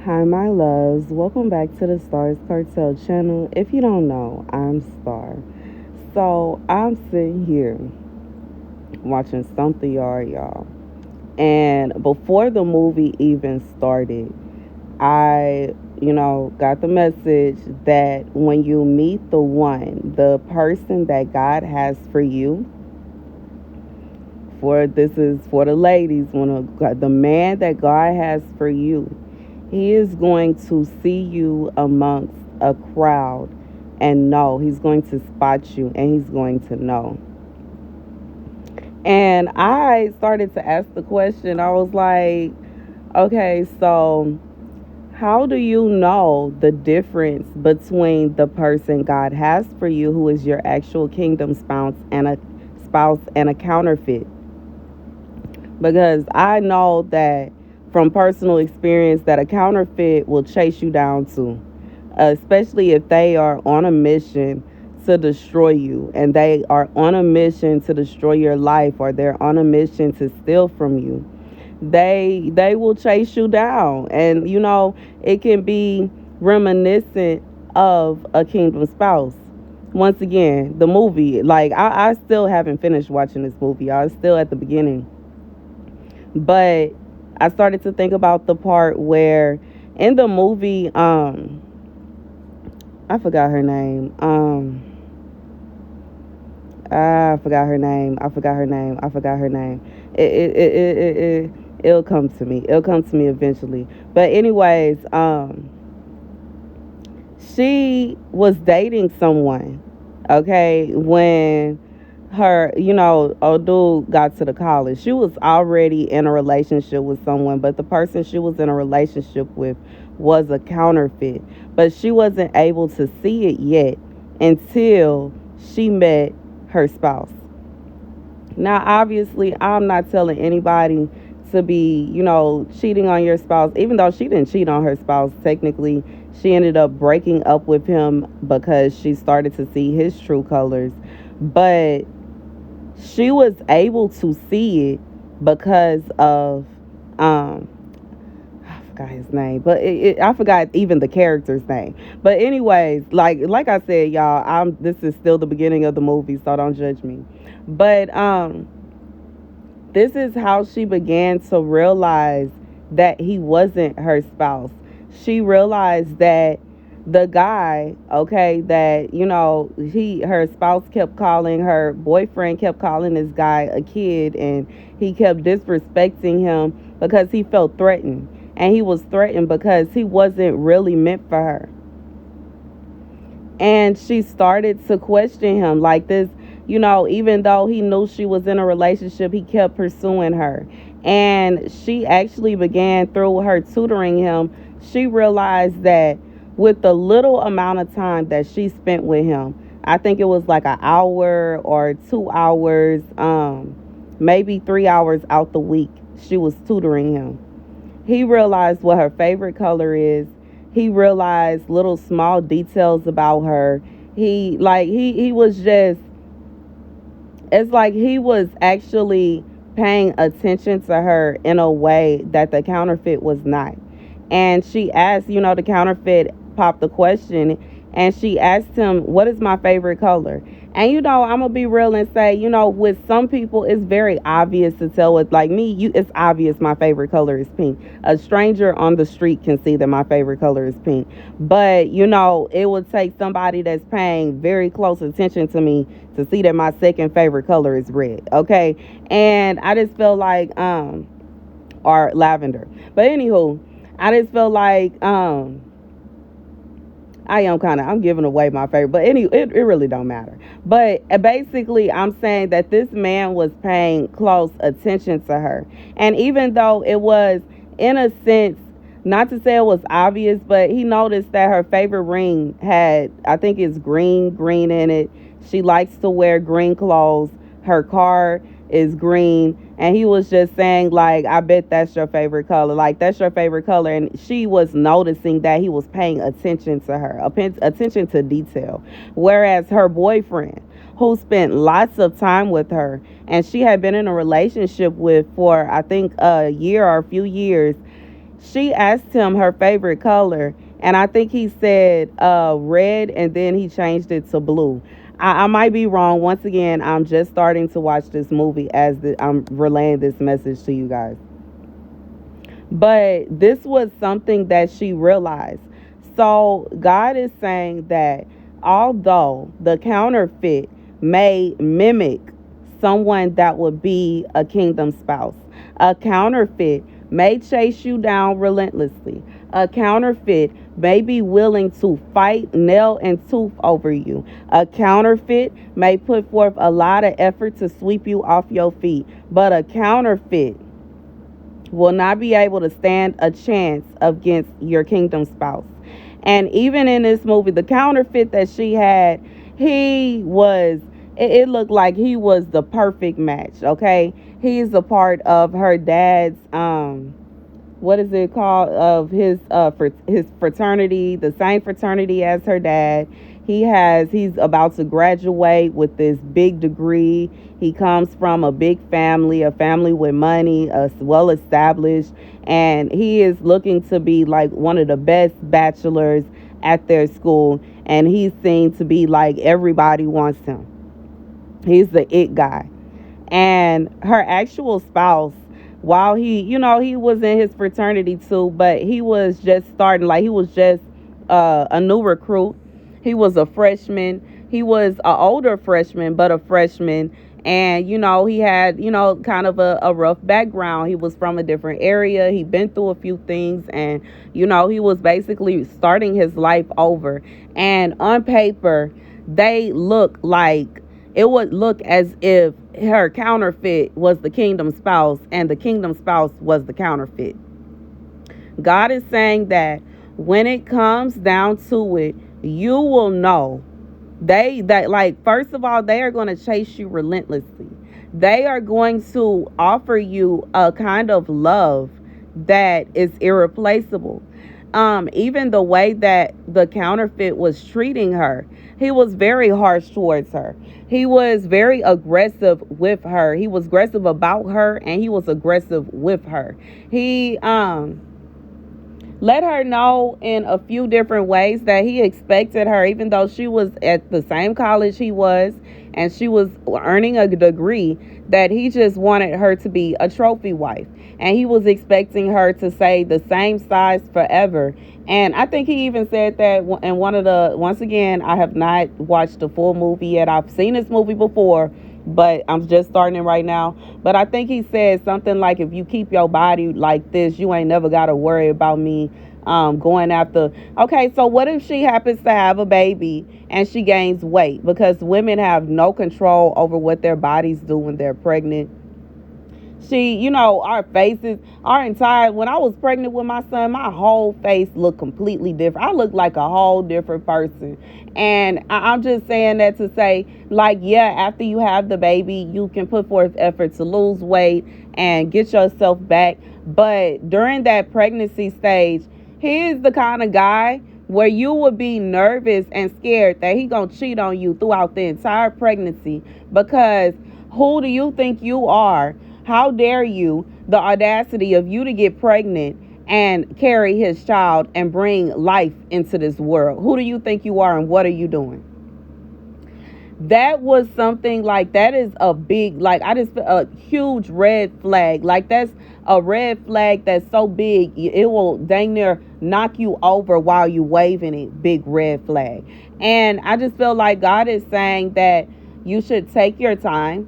Hi, my loves. Welcome back to the Starscartel channel. If you don't know, I'm Star. So I'm sitting here watching Stump the Yard, y'all. And before the movie even started, I got the message that when you meet the one, the person that God has for you, for this is for the ladies, the man that God has for you, he is going to see you amongst a crowd and know. He's going to spot you and he's going to know. And I started to ask the question. I was like, okay, so how do you know the difference between the person God has for you, who is your actual kingdom spouse and a counterfeit? Because I know that from personal experience that a counterfeit will chase you down too, especially if they are on a mission to destroy you and they are on a mission to destroy your life, or they're on a mission to steal from you. They will chase you down, and it can be reminiscent of a kingdom spouse. Once again, the movie, like I still haven't finished watching this movie. I was still at the beginning, but I started to think about the part where in the movie, I forgot her name. I forgot her name. I forgot her name. I forgot her name. It'll come to me. It'll come to me eventually. But anyways, she was dating someone. Okay, when old dude got to the college, she was already in a relationship with someone, but the person she was in a relationship with was a counterfeit. But she wasn't able to see it yet until she met her spouse. Now, obviously, I'm not telling anybody to be, cheating on your spouse, even though she didn't cheat on her spouse. Technically, she ended up breaking up with him because she started to see his true colors. But she was able to see it because of, I forgot his name, but I forgot even the character's name. But anyways, like I said, y'all, this is still the beginning of the movie, so don't judge me. But this is how she began to realize that he wasn't her spouse. She realized that the guy, okay, that her spouse kept calling, her boyfriend kept calling this guy a kid, and he kept disrespecting him because he felt threatened. And he was threatened because he wasn't really meant for her. And she started to question him like this. Even though he knew she was in a relationship, he kept pursuing her. And she actually began, through her tutoring him, she realized that with the little amount of time that she spent with him, I think it was like an hour or 2 hours, maybe 3 hours out the week, she was tutoring him. He realized what her favorite color is. He realized little small details about her. He was just, it's like he was actually paying attention to her in a way that the counterfeit was not. And she asked, the counterfeit popped the question, and she asked him, "What is my favorite color?" And I'm gonna be real and say, with some people, it's very obvious to tell. With like me, it's obvious my favorite color is pink. A stranger on the street can see that my favorite color is pink. But it would take somebody that's paying very close attention to me to see that my second favorite color is red. Okay, and I just feel like or lavender. But anywho, I just feel like I'm giving away my favorite, but it really don't matter. But basically, I'm saying that this man was paying close attention to her. And even though it was, in a sense, not to say it was obvious, but he noticed that her favorite ring had, I think it's green in it. She likes to wear green clothes. Her car is green. And he was just saying, like, I bet that's your favorite color. Like, that's your favorite color. And she was noticing that he was paying attention to her, attention to detail. Whereas her boyfriend, who spent lots of time with her, and she had been in a relationship with for, I think, a year or a few years, She asked him her favorite color, and I think he said red, and then he changed it to blue. I might be wrong. Once again, I'm just starting to watch this movie as I'm relaying this message to you guys. But this was something that she realized. So God is saying that although the counterfeit may mimic someone that would be a kingdom spouse, a counterfeit may chase you down relentlessly. A counterfeit may be willing to fight nail and tooth over you. A counterfeit may put forth a lot of effort to sweep you off your feet. But a counterfeit will not be able to stand a chance against your kingdom spouse. And even in this movie, the counterfeit that she had, it looked like he was the perfect match, okay? He's a part of her dad's what is it called, of his for his fraternity, the same fraternity as her dad. He's about to graduate with this big degree. He comes from a big family, a family with money, well established, and he is looking to be like one of the best bachelors at their school, and he's seen to be like everybody wants him. He's the it guy. And her actual spouse, while he was in his fraternity too, but he was just starting, like he was just a new recruit. He was a freshman. He was an older freshman, but a freshman. And he had kind of a rough background. He was from a different area. He'd been through a few things, and he was basically starting his life over. And on paper, it would look as if her counterfeit was the kingdom spouse and the kingdom spouse was the counterfeit. God is saying that when it comes down to it, you will know. First of all, they are going to chase you relentlessly. They are going to offer you a kind of love that is irreplaceable. Even the way that the counterfeit was treating her, he was very harsh towards her. He was very aggressive with her. He was aggressive about her, and he was aggressive with her. He let her know in a few different ways that he expected her, even though she was at the same college he was and she was earning a degree, that he just wanted her to be a trophy wife. And he was expecting her to say the same size forever. And I think he even said that in once again, I have not watched the full movie yet. I've seen this movie before, but I'm just starting it right now. But I think he said something like, if you keep your body like this, you ain't never got to worry about me going after. Okay, so what if she happens to have a baby and she gains weight? Because women have no control over what their bodies do when they're pregnant. Our faces, when I was pregnant with my son, my whole face looked completely different. I looked like a whole different person. And I'm just saying that to say, like, yeah, after you have the baby, you can put forth effort to lose weight and get yourself back. But during that pregnancy stage, he is the kind of guy where you would be nervous and scared that he gonna cheat on you throughout the entire pregnancy. Because who do you think you are? How dare you, the audacity of you to get pregnant and carry his child and bring life into this world? Who do you think you are, and what are you doing? That was something like, that is a big, a huge red flag. Like, that's a red flag that's so big, it will dang near knock you over while you waving it. Big red flag. And I just feel like God is saying that you should take your time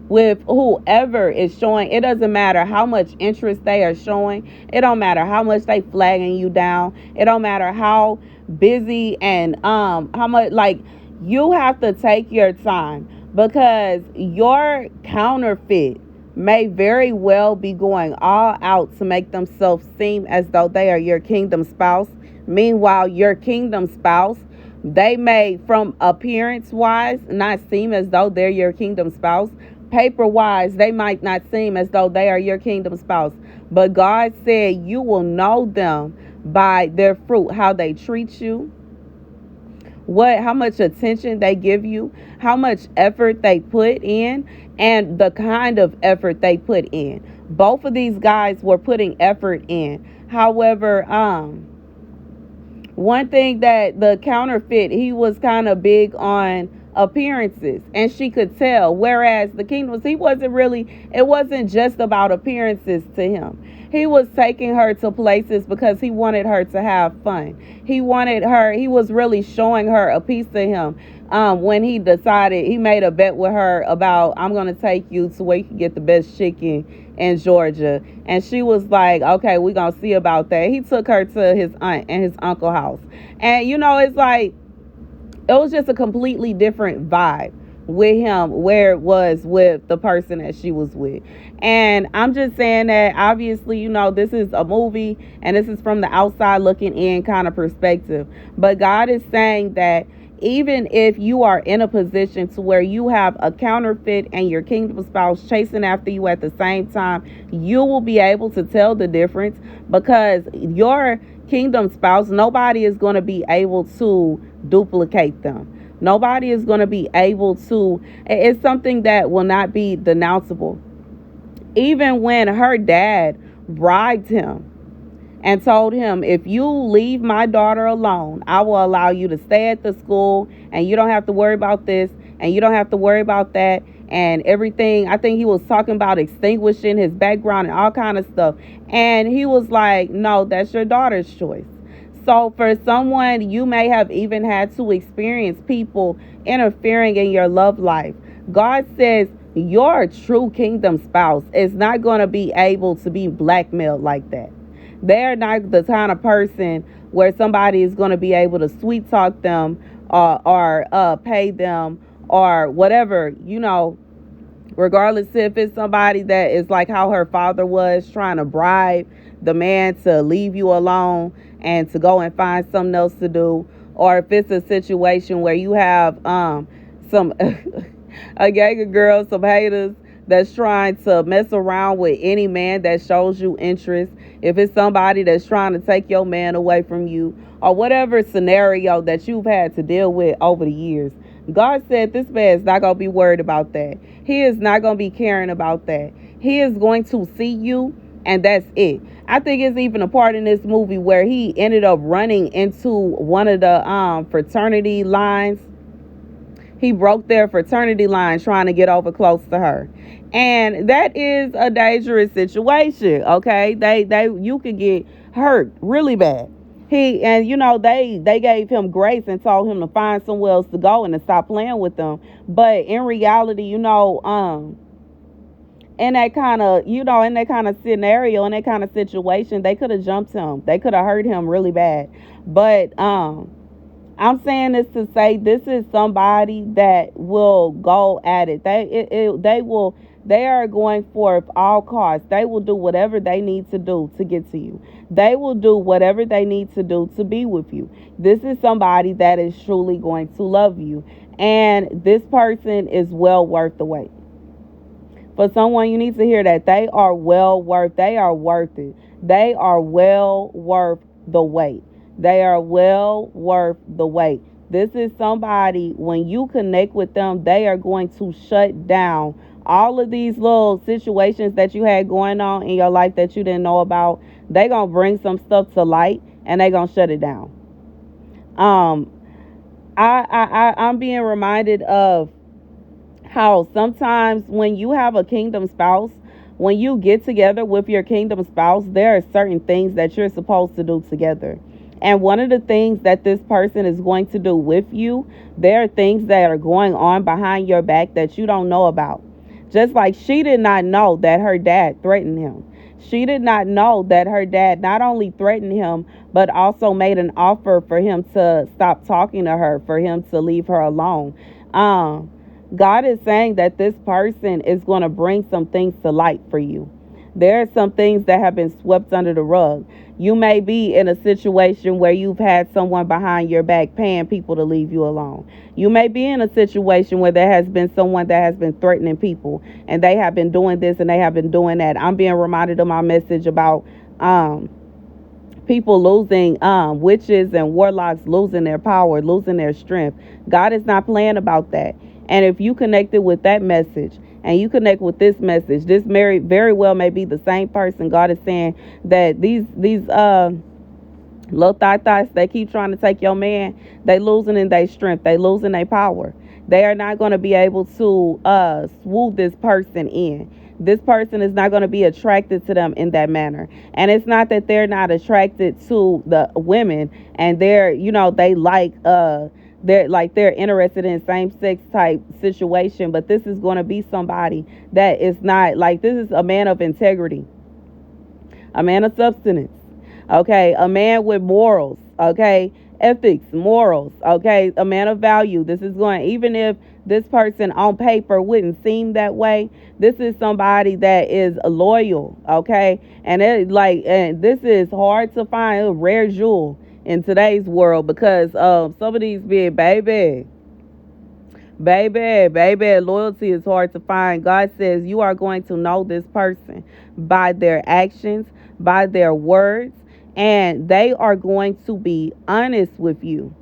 with whoever is showing. It doesn't matter how much interest they are showing. It don't matter how much they flagging you down. It don't matter how busy and how much, like, you have to take your time, because your counterfeit may very well be going all out to make themselves seem as though they are your kingdom spouse. Meanwhile, your kingdom spouse, they may, from appearance wise, not seem as though they're your kingdom spouse. Paper wise, they might not seem as though they are your kingdom spouse. But God said you will know them by their fruit, how they treat you, how much attention they give you, how much effort they put in, and the kind of effort they put in. Both of these guys were putting effort in. However, one thing that the counterfeit, he was kind of big on appearances, and she could tell, whereas the king was, he wasn't really, it wasn't just about appearances to him. He was taking her to places because he wanted her to have fun. He wanted her, he was really showing her a piece of him. When he decided, he made a bet with her about, I'm going to take you to where you can get the best chicken in Georgia. And she was like, okay, we're going to see about that. He took her to his aunt and his uncle house. And, it's like, it was just a completely different vibe with him where it was with the person that she was with. And I'm just saying that obviously, this is a movie and this is from the outside looking in kind of perspective. But God is saying that even if you are in a position to where you have a counterfeit and your kingdom spouse chasing after you at the same time, you will be able to tell the difference, because your kingdom spouse, nobody is going to be able to duplicate them. Nobody is going to be able to, it's something that will not be denounceable. Even when her dad bribed him and told him, if you leave my daughter alone, I will allow you to stay at the school and you don't have to worry about this and you don't have to worry about that and everything. I think he was talking about extinguishing his background and all kind of stuff. And he was like, no, that's your daughter's choice. So for someone, you may have even had to experience people interfering in your love life. God says your true kingdom spouse is not going to be able to be blackmailed like that. They're not the kind of person where somebody is going to be able to sweet talk them or pay them or whatever, regardless if it's somebody that is like how her father was, trying to bribe the man to leave you alone and to go and find something else to do, or if it's a situation where you have some a gang of girls, some haters that's trying to mess around with any man that shows you interest, if it's somebody that's trying to take your man away from you, or whatever scenario that you've had to deal with over the years, God said this man is not going to be worried about that. He is not going to be caring about that. He is going to see you, and that's it. I think it's even a part in this movie where he ended up running into one of the fraternity lines. He broke their fraternity line trying to get over close to her. And that is a dangerous situation, okay? You could get hurt really bad. They gave him grace and told him to find somewhere else to go and to stop playing with them. But in reality, in that kind of, scenario, in that kind of situation, they could have jumped him. They could have hurt him really bad. But I'm saying this to say this is somebody that will go at it. They are going for all costs. They will do whatever they need to do to get to you. They will do whatever they need to do to be with you. This is somebody that is truly going to love you. And this person is well worth the wait. For someone, you need to hear that they are worth it. They are well worth the wait. They are well worth the wait. This is somebody, when you connect with them, they are going to shut down all of these little situations that you had going on in your life that you didn't know about. They're going to bring some stuff to light and they're going to shut it down. I'm being reminded of how sometimes when you have a kingdom spouse, when you get together with your kingdom spouse, there are certain things that you're supposed to do together. And one of the things that this person is going to do with you, there are things that are going on behind your back that you don't know about. Just like she did not know that her dad threatened him. She did not know that her dad not only threatened him, but also made an offer for him to stop talking to her, for him to leave her alone. God is saying that this person is going to bring some things to light for you. There are some things that have been swept under the rug. You may be in a situation where you've had someone behind your back paying people to leave you alone. You may be in a situation where there has been someone that has been threatening people and they have been doing this and they have been doing that. I'm being reminded of my message about people losing, witches and warlocks losing their power, losing their strength. God is not playing about that. And if you connected with that message, and you connect with this message, this very well may be the same person. God is saying that these little thighs, they keep trying to take your man, they losing in their strength, they losing their power. They are not going to be able to swoop this person in. This person is not going to be attracted to them in that manner. And it's not that they're not attracted to the women, and they're, they like they're interested in same sex type situation, but this is going to be somebody that is not like, this is a man of integrity, a man of substance, okay, a man with morals, okay, ethics, morals, okay, a man of value. This is going, even if this person on paper wouldn't seem that way, this is somebody that is loyal, okay, and this is hard to find, a rare jewel in today's world, because some of these being baby, loyalty is hard to find. God says you are going to know this person by their actions, by their words, and they are going to be honest with you.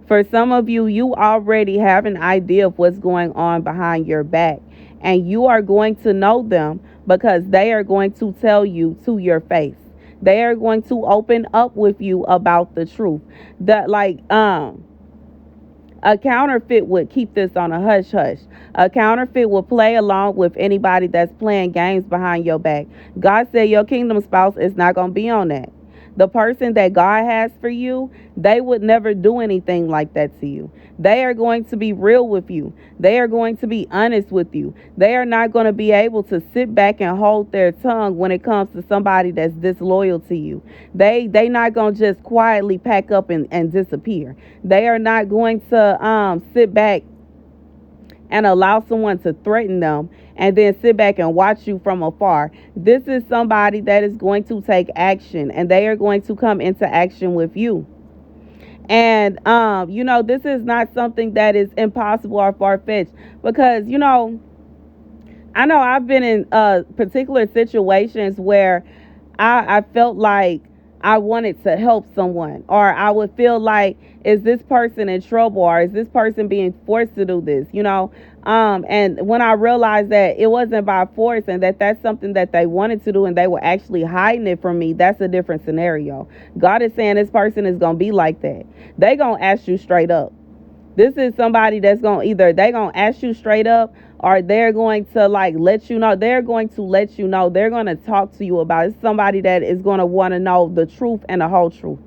For some of you, you already have an idea of what's going on behind your back, and you are going to know them because they are going to tell you to your face. They are going to open up with you about the truth. That a counterfeit would keep this on a hush hush. A counterfeit will play along with anybody that's playing games behind your back. God said your kingdom spouse is not going to be on that. The person that God has for you, they would never do anything like that to you. They are going to be real with you. They are going to be honest with you. They are not going to be able to sit back and hold their tongue when it comes to somebody that's disloyal to you. They not going to just quietly pack up and disappear. They are not going to sit back and allow someone to threaten them and then sit back and watch you from afar. This is somebody that is going to take action, and they are going to come into action with you. And this is not something that is impossible or far-fetched, because I know I've been in particular situations where I felt like I wanted to help someone, or I would feel like, is this person in trouble, or is this person being forced to do this, and when I realized that it wasn't by force, and that that's something that they wanted to do and they were actually hiding it from me, that's a different scenario. God is saying this person is going to be like that. They going to ask you straight up. This is somebody that's going to either they going to ask you straight up, or they're going to let you know. They're going to let you know. They're going to talk to you about it. It's somebody that is going to want to know the truth and the whole truth.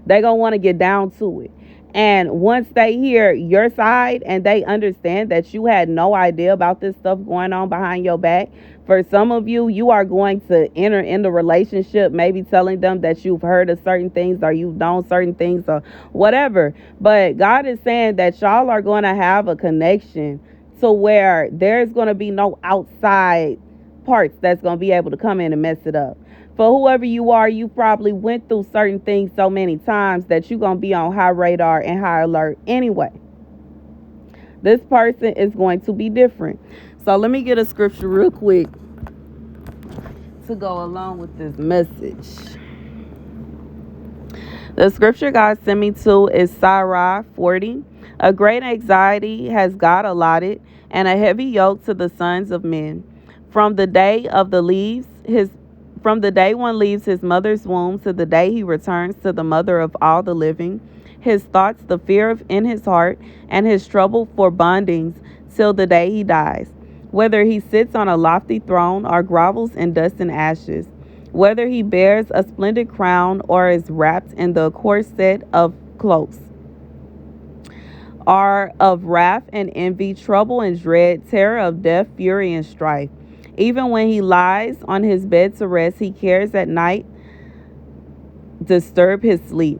They're going to want to get down to it. And once they hear your side and they understand that you had no idea about this stuff going on behind your back, for some of you, you are going to enter in the relationship, maybe telling them that you've heard of certain things, or you've known certain things, or whatever. But God is saying that y'all are going to have a connection to where there's going to be no outside parts that's going to be able to come in and mess it up. For whoever you are, you probably went through certain things so many times that you're going to be on high radar and high alert anyway. This person is going to be different. So let me get a scripture real quick to go along with this message. The scripture God sent me to is Sirach 40. A great anxiety has God allotted, and a heavy yoke to the sons of men. From the day one leaves his mother's womb to the day he returns to the mother of all the living, his thoughts the fear in his heart, and his trouble forebodings till the day he dies. Whether he sits on a lofty throne or grovels in dust and ashes, whether he bears a splendid crown or is wrapped in the corset of cloaks, are of wrath and envy, trouble and dread, terror of death, fury and strife. Even when he lies on his bed to rest, he cares at night, disturb his sleep.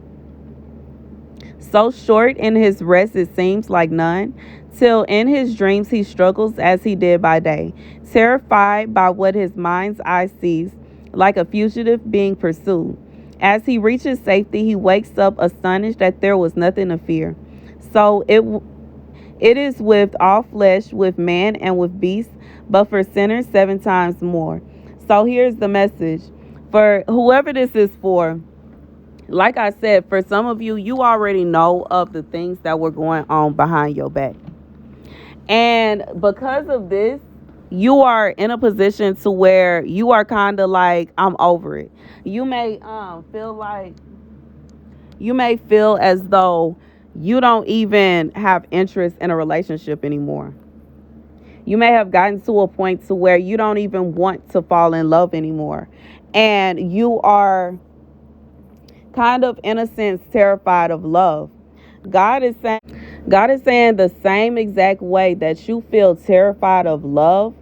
So short in his rest it seems like none, till in his dreams he struggles as he did by day, terrified by what his mind's eye sees, like a fugitive being pursued. As he reaches safety, he wakes up astonished that there was nothing to fear. So it is with all flesh, with man and with beast, but for sinners 7 times more. So here's the message. For whoever this is for, like I said, for some of you, you already know of the things that were going on behind your back. And because of this, you are in a position to where you are kind of like, I'm over it. You may feel like, you may feel as though you don't even have interest in a relationship anymore. You may have gotten to a point to where you don't even want to fall in love anymore. And you are kind of, in a sense, terrified of love. God is saying God is saying the same exact way that you feel terrified of love,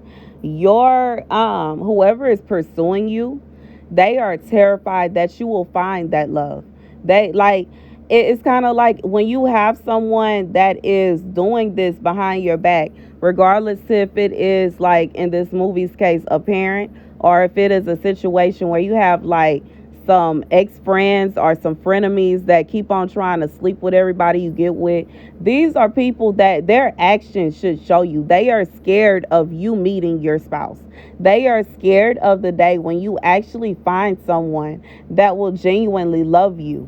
your whoever is pursuing you, they are terrified that you will find that love. They like, it's kind of like when you have someone that is doing this behind your back, regardless if it is, like in this movie's case, a parent, or if it is a situation where you have like some ex-friends or some frenemies that keep on trying to sleep with everybody you get with. These are people that their actions should show you they are scared of you meeting your spouse. They are scared of the day when you actually find someone that will genuinely love you,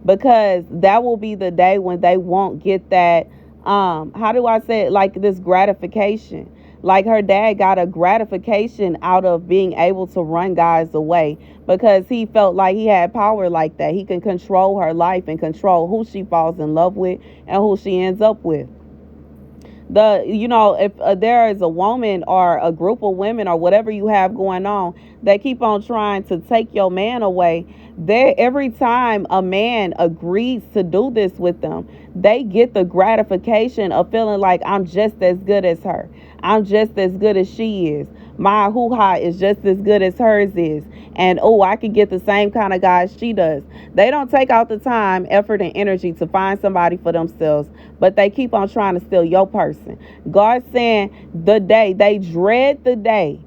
because that will be the day when they won't get that, how do I say it, like this gratification. Like her dad got a gratification out of being able to run guys away, because he felt like he had power like that. He can control her life and control who she falls in love with and who she ends up with. If there is a woman or a group of women or whatever you have going on that keep on trying to take your man away, they, every time a man agrees to do this with them, they get the gratification of feeling like, I'm just as good as her, I'm just as good as she is, my hoo-ha is just as good as hers is, and oh, I can get the same kind of guy she does. They don't take out the time, effort, and energy to find somebody for themselves, but they keep on trying to steal your person. God's saying they dread the day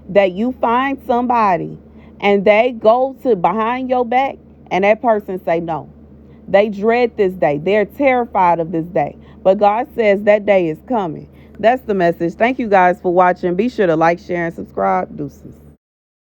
that you find somebody and they go to behind your back and that person say no. They dread this day. They're terrified of this day. But God says that day is coming. That's the message. Thank you guys for watching. Be sure to like, share, and subscribe. Deuces.